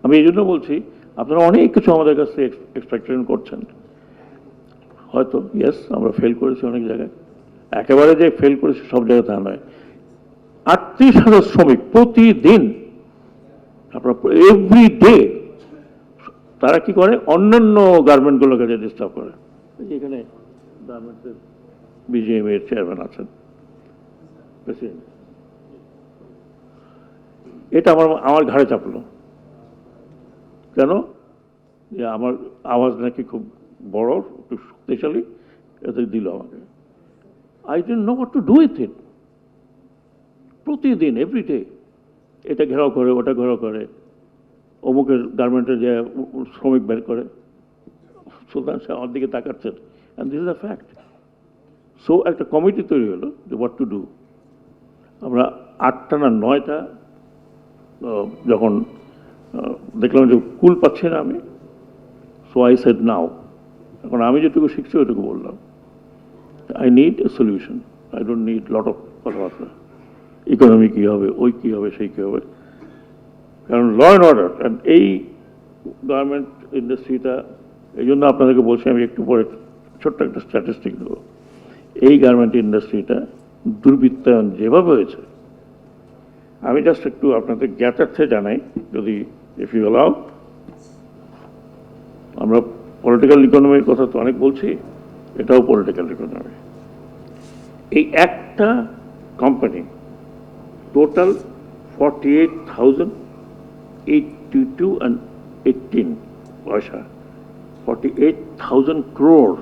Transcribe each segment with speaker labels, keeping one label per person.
Speaker 1: আমি এই জন্য বলছি আপনারা অনেক কিছু আমাদের কাছ থেকে এক্সপেকটেশন করছেন, হয়তো ইয়েস আমরা ফেল করেছি অনেক জায়গায়, একেবারে যে ফেল করেছি সব জায়গায় তা নয়। 38,000 শ্রমিক প্রতিদিন, আপনার এভরি ডে তারা কি করে, অন্যান্য গার্মেন্টগুলোকে যে ডিস্টার্ব করে। এখানে গার্মেন্টসের বিজিএম এর চেয়ারম্যান আছেন, প্রেসিডেন্ট, এটা আমার ঘাড়ে চাপলো কেন, যে আমার আওয়াজ নাকি খুব বড়, একটু শক্তিশালী, এতে দিল আমাকে। I didn't know what to do with it. প্রতিদিন এভরিডে এটা ঘেরাও করে, ওটা ঘেরাও করে, অমুকের গার্মেন্টের যে শ্রমিক বের করে, সুতরাং সে আমার দিকে তাকাচ্ছেন, and this is a fact. So একটা কমিটি তৈরি হলো যে হোয়াট টু ডু। আমরা 8টা না 9টা যখন দেখলাম যে কুল পাচ্ছি না আমি, সো আই সেড নাও, এখন আমি যেটুকু শিখছি ওইটুকু বললাম, I need a solution, I don't need lot of কথাবার্তা, ইকোনমি কী হবে, ওই কী হবে, সেই কী হবে। কারণ ল অ্যান্ড অর্ডার, অ্যান্ড এই গার্মেন্ট ইন্ডাস্ট্রিটা, এই জন্য আপনাদেরকে বলছি, আমি একটু পরে ছোট্ট একটা স্ট্যাটিস্টিক দেবো। এই গার্মেন্ট ইন্ডাস্ট্রিটা দুর্বৃত্তায়ন যেভাবে হয়েছে, আমি জাস্ট একটু আপনাদের জ্ঞাতার্থে জানাই, যদি ইফ ইউ অ্যালাউ। আমরা পলিটিক্যাল ইকোনমির কথা তো অনেক বলছি, এটাও পলিটিক্যাল ইকোনমি। এই একটা কোম্পানি টোটাল 48,082 and 18 পয়সা, 48,000 crore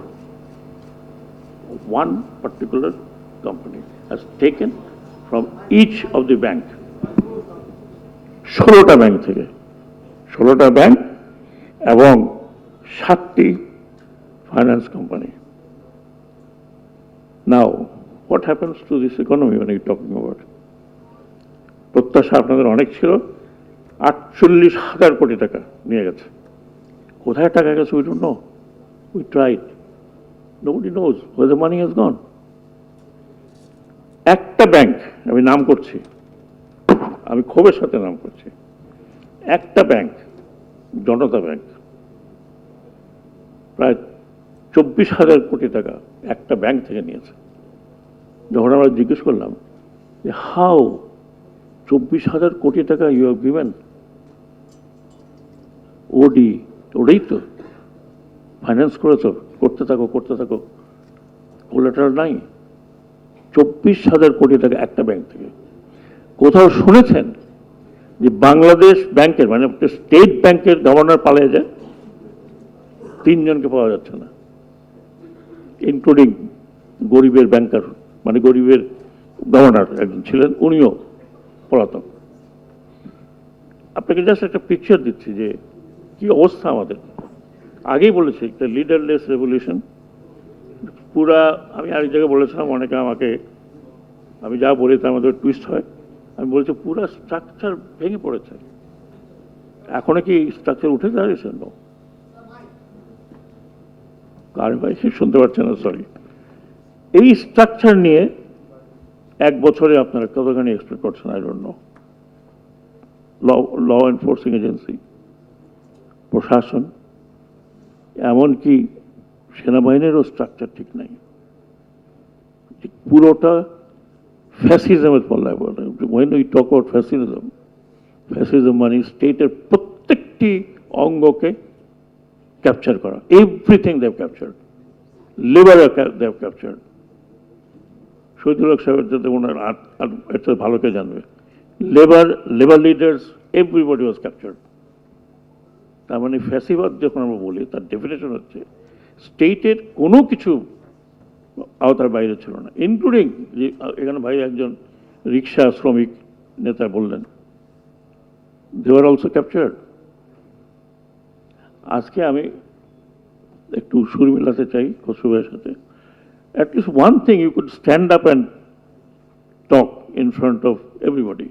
Speaker 1: one particular company has taken from each of the bank, 16টা ব্যাংক থেকে, 16টা ব্যাংক এবং 7টি finance company. Now what happens to this economy when you talking about? প্রত্যাশা আপনাদের অনেক ছিল, 48,000 কোটি টাকা নিয়ে গেছে। কোথায় টাকা গেছে we don't know, we tried, nobody knows where the money has gone. একটা ব্যাংক, আমি নাম করছি, আমি ক্ষোভের সাথে নাম করছি, একটা ব্যাংক, জনতা ব্যাংক, প্রায় 24,000 কোটি টাকা একটা ব্যাংক থেকে নিয়েছে। যখন আমরা জিজ্ঞেস করলাম যে হাউ 24,000 কোটি টাকা ইউ হ্যাভ গিভেন, ওটাই তো ফাইন্যান্স করেছো, করতে থাকো করতে থাকো, কোলাটারাল নাই। 24,000 কোটি টাকা একটা ব্যাংক থেকে। কোথাও শুনেছেন যে বাংলাদেশ ব্যাংকের, মানে স্টেট ব্যাংকের গভর্নর পালিয়ে যায়? 3 জনকে পাওয়া যাচ্ছে না, ইনক্লুডিং গরিবের ব্যাংকার, মানে গরিবের গভর্নর একজন ছিলেন, উনিও পলাতক। আপনাকে জাস্ট একটা পিকচার দিচ্ছি যে কি অবস্থা আমাদের। আগেই বলেছি একটা লিডারলেস রেভলিউশন পুরা। আমি আরেক জায়গায় বলেছিলাম, অনেকে আমাকে, আমি যা বলি তার মধ্যে টুইস্ট হয়, আমি বলছি পুরা স্ট্রাকচার ভেঙে পড়েছে। এখনো কি স্ট্রাকচার উঠে দাঁড়িয়েছে? নো। কার ভাই শুনতে পাচ্ছেন না, সরি। এই স্ট্রাকচার নিয়ে 1 বছরে আপনারা কতখানি এক্সপেক্ট করছেন? I don't know. Law enforcing agency, প্রশাসন, এমনকি সেনাবাহিনীরও স্ট্রাকচার ঠিক নাই, পুরোটা ফ্যাসিজমের পল্লায় বলে। when we talk about fascism মানে স্টেটের প্রত্যেকটি অঙ্গকে ক্যাপচার করা, everything they have captured, labour they have captured. Shahidul Haque সাহেবের যাতে ওনার এটা ভালো কে জানবে, labour leaders, everybody was captured. তার মানে ফ্যাসিবাদ যখন আমরা বলি, তার ডেফিনেশন হচ্ছে স্টেটের কোনো কিছু আওতার বাইরে ছিল না, ইনক্লুডিং এখানে ভাই একজন রিক্সা শ্রমিক নেতা বললেন, দে আর অলসো ক্যাপচার্ড। আজকে আমি একটু সুর মেলাতে চাই খসরু ভাইয়ের সাথে। At least one thing you could stand up and talk in front of everybody.